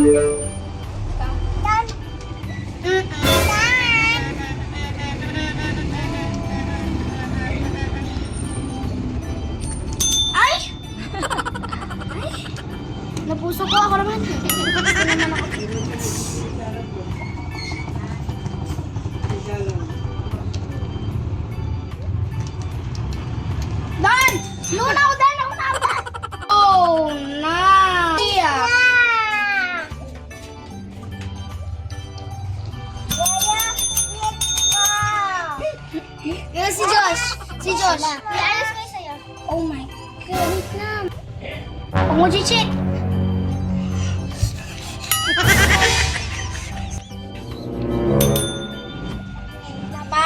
Dan. Ay! Napuso ko ako naman. Gusto naman ako. Dan! Luna ako, Dan! Ako na, Dan! Oh, na! Yeah! Yan si Josh. Si Josh. Iayos ko yung sa'yo. Oh my God. Wait na. Huwag mo cheat.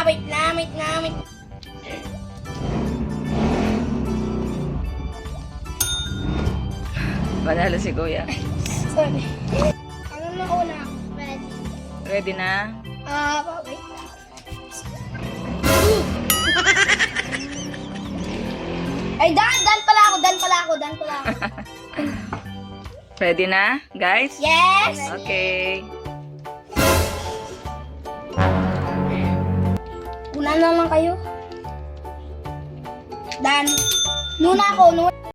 Wait na. Panalo si Kuya. Sorry. Ano na una? Ready. Ready na? Wait na. Ay, Dan pala ako. Ready na, guys? Yes! Okay. Una na lang kayo. Dan. Nuna ako.